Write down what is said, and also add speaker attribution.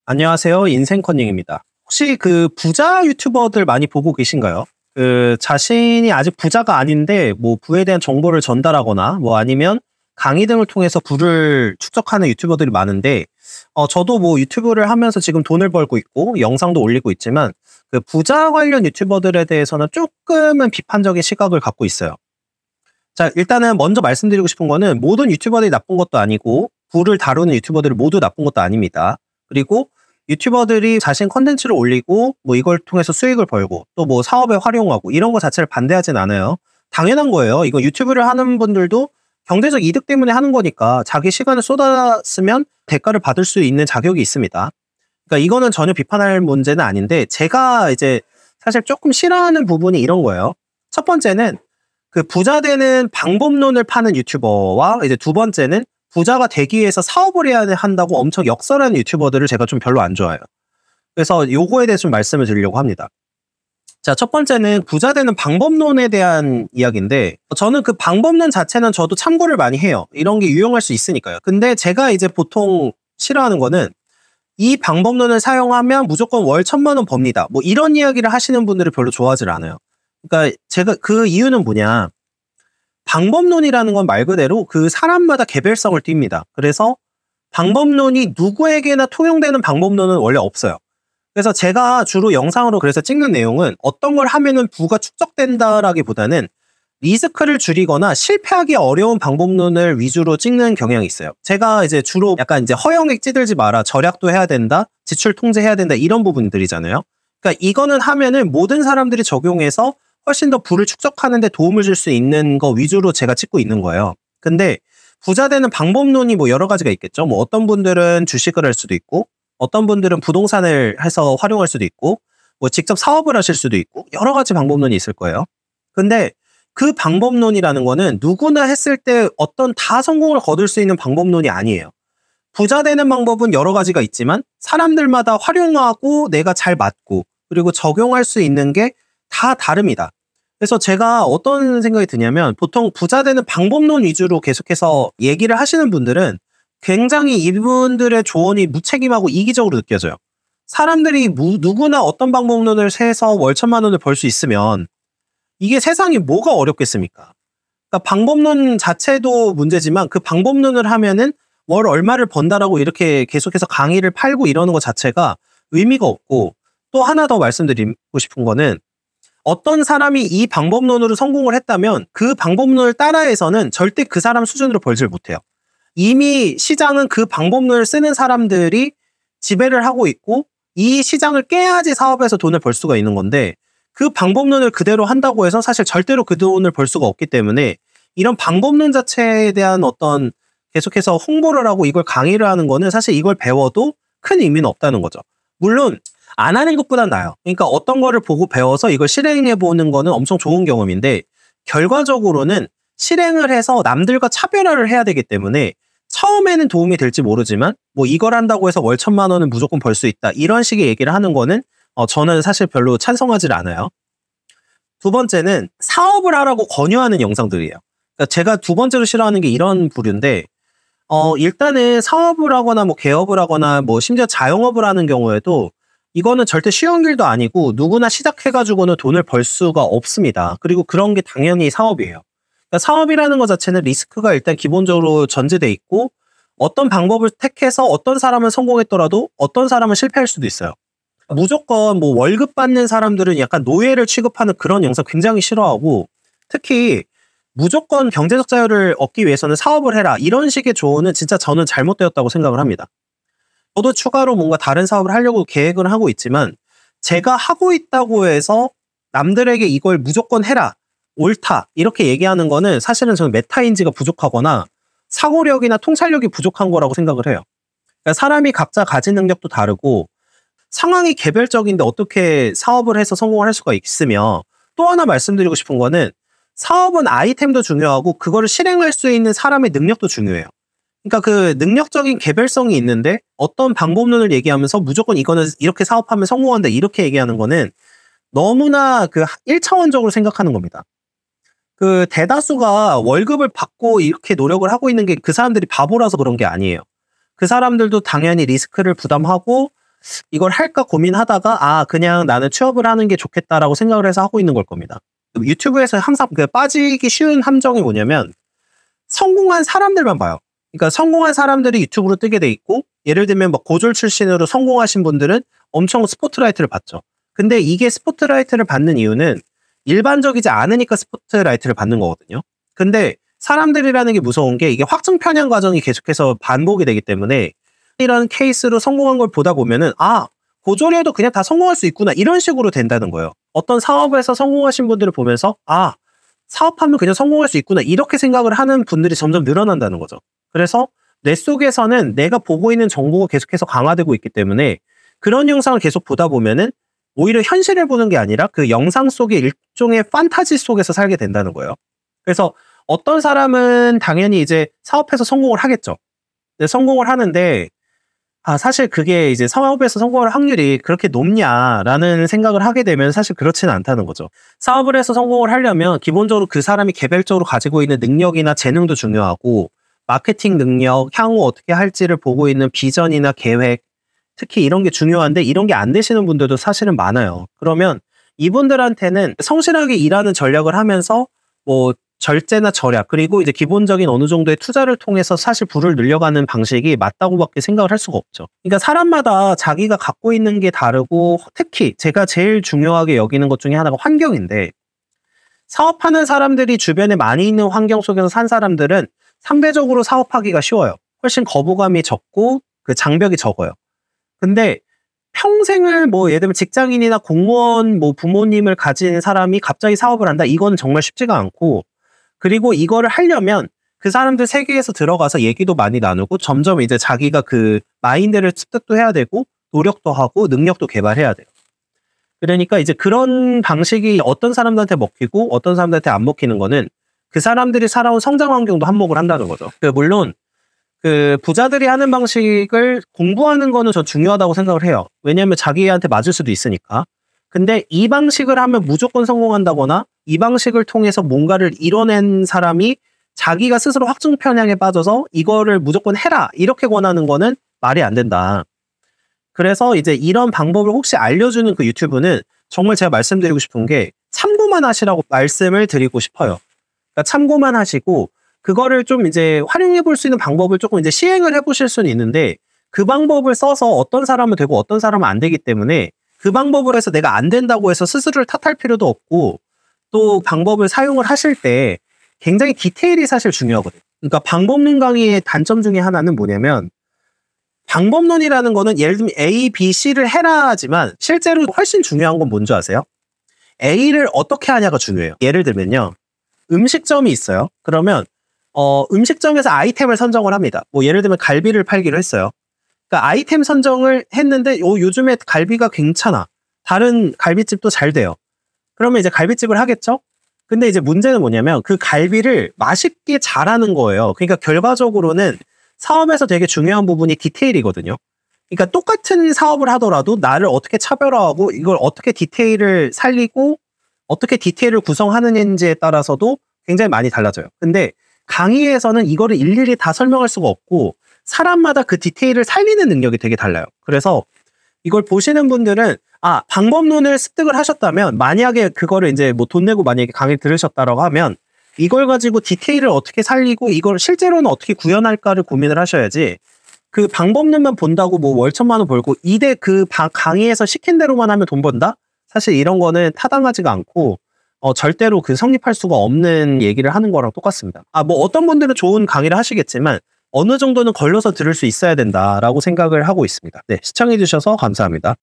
Speaker 1: 안녕하세요. 인생컨닝입니다. 혹시 그 부자 유튜버들 많이 보고 계신가요? 그 자신이 아직 부자가 아닌데 뭐 부에 대한 정보를 전달하거나 뭐 아니면 강의 등을 통해서 부를 축적하는 유튜버들이 많은데 저도 뭐 유튜브를 하면서 지금 돈을 벌고 있고 영상도 올리고 있지만 그 부자 관련 유튜버들에 대해서는 조금은 비판적인 시각을 갖고 있어요. 자, 일단은 먼저 말씀드리고 싶은 거는 모든 유튜버들이 나쁜 것도 아니고 부를 다루는 유튜버들이 모두 나쁜 것도 아닙니다. 그리고 유튜버들이 자신 컨텐츠를 올리고 뭐 이걸 통해서 수익을 벌고 또 뭐 사업에 활용하고 이런 거 자체를 반대하진 않아요. 당연한 거예요. 이거 유튜브를 하는 분들도 경제적 이득 때문에 하는 거니까 자기 시간을 쏟았으면 대가를 받을 수 있는 자격이 있습니다. 그러니까 이거는 전혀 비판할 문제는 아닌데 제가 이제 사실 조금 싫어하는 부분이 이런 거예요. 첫 번째는 그 부자 되는 방법론을 파는 유튜버와 이제 두 번째는 부자가 되기 위해서 사업을 해야 한다고 엄청 역설하는 유튜버들을 제가 좀 별로 안 좋아해요. 그래서 요거에 대해서 좀 말씀을 드리려고 합니다. 자, 첫 번째는 부자 되는 방법론에 대한 이야기인데 저는 그 방법론 자체는 저도 참고를 많이 해요. 이런 게 유용할 수 있으니까요. 근데 제가 이제 보통 싫어하는 거는 이 방법론을 사용하면 무조건 월 1,000만 원 법니다. 뭐 이런 이야기를 하시는 분들을 별로 좋아하지 않아요. 그러니까 제가 그 이유는 뭐냐. 방법론이라는 건 말 그대로 그 사람마다 개별성을 띱니다. 그래서 방법론이 누구에게나 통용되는 방법론은 원래 없어요. 그래서 제가 주로 영상으로 그래서 찍는 내용은 어떤 걸 하면은 부가 축적된다라기보다는 리스크를 줄이거나 실패하기 어려운 방법론을 위주로 찍는 경향이 있어요. 제가 이제 주로 약간 이제 허영액 찌들지 마라, 절약도 해야 된다, 지출 통제해야 된다 이런 부분들이잖아요. 그러니까 이거는 하면은 모든 사람들이 적용해서 훨씬 더 부를 축적하는 데 도움을 줄 수 있는 거 위주로 제가 찍고 있는 거예요. 근데 부자 되는 방법론이 뭐 여러 가지가 있겠죠. 뭐 어떤 분들은 주식을 할 수도 있고 어떤 분들은 부동산을 해서 활용할 수도 있고 뭐 직접 사업을 하실 수도 있고 여러 가지 방법론이 있을 거예요. 근데 그 방법론이라는 거는 누구나 했을 때 어떤 다 성공을 거둘 수 있는 방법론이 아니에요. 부자 되는 방법은 여러 가지가 있지만 사람들마다 활용하고 내가 잘 맞고 그리고 적용할 수 있는 게 다 다릅니다. 그래서 제가 어떤 생각이 드냐면 보통 부자 되는 방법론 위주로 계속해서 얘기를 하시는 분들은 굉장히 이분들의 조언이 무책임하고 이기적으로 느껴져요. 사람들이 누구나 어떤 방법론을 해서 월 1,000만 원을 벌 수 있으면 이게 세상에 뭐가 어렵겠습니까? 그러니까 방법론 자체도 문제지만 그 방법론을 하면은 월 얼마를 번다라고 이렇게 계속해서 강의를 팔고 이러는 것 자체가 의미가 없고 또 하나 더 말씀드리고 싶은 거는 어떤 사람이 이 방법론으로 성공을 했다면 그 방법론을 따라해서는 절대 그 사람 수준으로 벌질 못해요. 이미 시장은 그 방법론을 쓰는 사람들이 지배를 하고 있고 이 시장을 깨야지 사업에서 돈을 벌 수가 있는 건데 그 방법론을 그대로 한다고 해서 사실 절대로 그 돈을 벌 수가 없기 때문에 이런 방법론 자체에 대한 어떤 계속해서 홍보를 하고 이걸 강의를 하는 거는 사실 이걸 배워도 큰 의미는 없다는 거죠. 물론 안 하는 것보단 나아요. 그러니까 어떤 거를 보고 배워서 이걸 실행해 보는 거는 엄청 좋은 경험인데 결과적으로는 실행을 해서 남들과 차별화를 해야 되기 때문에 처음에는 도움이 될지 모르지만 뭐 이걸 한다고 해서 월 1,000만 원은 무조건 벌 수 있다. 이런 식의 얘기를 하는 거는 저는 사실 별로 찬성하지 않아요. 두 번째는 사업을 하라고 권유하는 영상들이에요. 그러니까 제가 두 번째로 싫어하는 게 이런 부류인데 일단은 사업을 하거나 뭐 개업을 하거나 뭐 심지어 자영업을 하는 경우에도 이거는 절대 쉬운 길도 아니고 누구나 시작해가지고는 돈을 벌 수가 없습니다. 그리고 그런 게 당연히 사업이에요. 그러니까 사업이라는 것 자체는 리스크가 일단 기본적으로 전제돼 있고 어떤 방법을 택해서 어떤 사람은 성공했더라도 어떤 사람은 실패할 수도 있어요. 무조건 뭐 월급 받는 사람들은 약간 노예를 취급하는 그런 영상 굉장히 싫어하고 특히 무조건 경제적 자유를 얻기 위해서는 사업을 해라 이런 식의 조언은 진짜 저는 잘못되었다고 생각을 합니다. 저도 추가로 뭔가 다른 사업을 하려고 계획을 하고 있지만 제가 하고 있다고 해서 남들에게 이걸 무조건 해라, 옳다 이렇게 얘기하는 거는 사실은 저는 메타인지가 부족하거나 사고력이나 통찰력이 부족한 거라고 생각을 해요. 그러니까 사람이 각자 가진 능력도 다르고 상황이 개별적인데 어떻게 사업을 해서 성공을 할 수가 있으며 또 하나 말씀드리고 싶은 거는 사업은 아이템도 중요하고 그거를 실행할 수 있는 사람의 능력도 중요해요. 그러니까 그 능력적인 개별성이 있는데 어떤 방법론을 얘기하면서 무조건 이거는 이렇게 사업하면 성공한다 이렇게 얘기하는 거는 너무나 그 1차원적으로 생각하는 겁니다. 그 대다수가 월급을 받고 이렇게 노력을 하고 있는 게 그 사람들이 바보라서 그런 게 아니에요. 그 사람들도 당연히 리스크를 부담하고 이걸 할까 고민하다가 그냥 나는 취업을 하는 게 좋겠다라고 생각을 해서 하고 있는 걸 겁니다. 유튜브에서 항상 그 빠지기 쉬운 함정이 뭐냐면 성공한 사람들만 봐요. 그러니까 성공한 사람들이 유튜브로 뜨게 돼 있고, 예를 들면 뭐 고졸 출신으로 성공하신 분들은 엄청 스포트라이트를 받죠. 근데 이게 스포트라이트를 받는 이유는 일반적이지 않으니까 스포트라이트를 받는 거거든요. 근데 사람들이라는 게 무서운 게 이게 확증 편향 과정이 계속해서 반복이 되기 때문에 이런 케이스로 성공한 걸 보다 보면은 고졸이어도 그냥 다 성공할 수 있구나, 이런 식으로 된다는 거예요. 어떤 사업에서 성공하신 분들을 보면서 사업하면 그냥 성공할 수 있구나, 이렇게 생각을 하는 분들이 점점 늘어난다는 거죠. 그래서 뇌 속에서는 내가 보고 있는 정보가 계속해서 강화되고 있기 때문에 그런 영상을 계속 보다 보면은 오히려 현실을 보는 게 아니라 그 영상 속의 일종의 판타지 속에서 살게 된다는 거예요. 그래서 어떤 사람은 당연히 이제 사업해서 성공을 하겠죠. 근데 성공을 하는데 사실 그게 이제 사업에서 성공할 확률이 그렇게 높냐라는 생각을 하게 되면 사실 그렇지는 않다는 거죠. 사업을 해서 성공을 하려면 기본적으로 그 사람이 개별적으로 가지고 있는 능력이나 재능도 중요하고, 마케팅 능력, 향후 어떻게 할지를 보고 있는 비전이나 계획, 특히 이런 게 중요한데 이런 게 안 되시는 분들도 사실은 많아요. 그러면 이분들한테는 성실하게 일하는 전략을 하면서 뭐 절제나 절약, 그리고 이제 기본적인 어느 정도의 투자를 통해서 사실 부를 늘려가는 방식이 맞다고밖에 생각을 할 수가 없죠. 그러니까 사람마다 자기가 갖고 있는 게 다르고, 특히 제가 제일 중요하게 여기는 것 중에 하나가 환경인데, 사업하는 사람들이 주변에 많이 있는 환경 속에서 산 사람들은 상대적으로 사업하기가 쉬워요. 훨씬 거부감이 적고 그 장벽이 적어요. 근데 평생을 뭐 예를 들면 직장인이나 공무원 뭐 부모님을 가진 사람이 갑자기 사업을 한다, 이건 정말 쉽지가 않고, 그리고 이거를 하려면 그 사람들 세계에서 들어가서 얘기도 많이 나누고 점점 이제 자기가 그 마인드를 습득도 해야 되고 노력도 하고 능력도 개발해야 돼요. 그러니까 이제 그런 방식이 어떤 사람들한테 먹히고 어떤 사람들한테 안 먹히는 거는 그 사람들이 살아온 성장 환경도 한몫을 한다는 거죠. 물론 그 부자들이 하는 방식을 공부하는 거는 전 중요하다고 생각을 해요. 왜냐하면 자기한테 맞을 수도 있으니까. 근데 이 방식을 하면 무조건 성공한다거나 이 방식을 통해서 뭔가를 이뤄낸 사람이 자기가 스스로 확증 편향에 빠져서 이거를 무조건 해라, 이렇게 권하는 거는 말이 안 된다. 그래서 이제 이런 방법을 혹시 알려주는 그 유튜브는 정말 제가 말씀드리고 싶은 게 참고만 하시라고 말씀을 드리고 싶어요. 그러니까 참고만 하시고 그거를 좀 이제 활용해 볼 수 있는 방법을 조금 이제 시행을 해 보실 수는 있는데, 그 방법을 써서 어떤 사람은 되고 어떤 사람은 안 되기 때문에 그 방법을 해서 내가 안 된다고 해서 스스로를 탓할 필요도 없고, 또 방법을 사용을 하실 때 굉장히 디테일이 사실 중요하거든요. 그러니까 방법론 강의의 단점 중에 하나는 뭐냐면, 방법론이라는 거는 예를 들면 A, B, C를 해라 하지만 실제로 훨씬 중요한 건 뭔지 아세요? A를 어떻게 하냐가 중요해요. 예를 들면요, 음식점이 있어요. 그러면 음식점에서 아이템을 선정을 합니다. 뭐 예를 들면 갈비를 팔기로 했어요. 그러니까 아이템 선정을 했는데 요즘에 갈비가 괜찮아, 다른 갈비집도 잘 돼요. 그러면 이제 갈비집을 하겠죠? 근데 이제 문제는 뭐냐면 그 갈비를 맛있게 잘하는 거예요. 그러니까 결과적으로는 사업에서 되게 중요한 부분이 디테일이거든요. 그러니까 똑같은 사업을 하더라도 나를 어떻게 차별화하고 이걸 어떻게 디테일을 살리고 어떻게 디테일을 구성하느냐에 따라서도 굉장히 많이 달라져요. 근데 강의에서는 이거를 일일이 다 설명할 수가 없고 사람마다 그 디테일을 살리는 능력이 되게 달라요. 그래서 이걸 보시는 분들은 방법론을 습득을 하셨다면, 만약에 그거를 이제 뭐 돈 내고 만약에 강의 들으셨다라고 하면 이걸 가지고 디테일을 어떻게 살리고 이걸 실제로는 어떻게 구현할까를 고민을 하셔야지, 그 방법론만 본다고 뭐 월천만 원 벌고 이대 그 강의에서 시킨 대로만 하면 돈 번다? 사실 이런 거는 타당하지가 않고 절대로 그 성립할 수가 없는 얘기를 하는 거랑 똑같습니다. 뭐 어떤 분들은 좋은 강의를 하시겠지만 어느 정도는 걸러서 들을 수 있어야 된다라고 생각을 하고 있습니다. 네, 시청해 주셔서 감사합니다.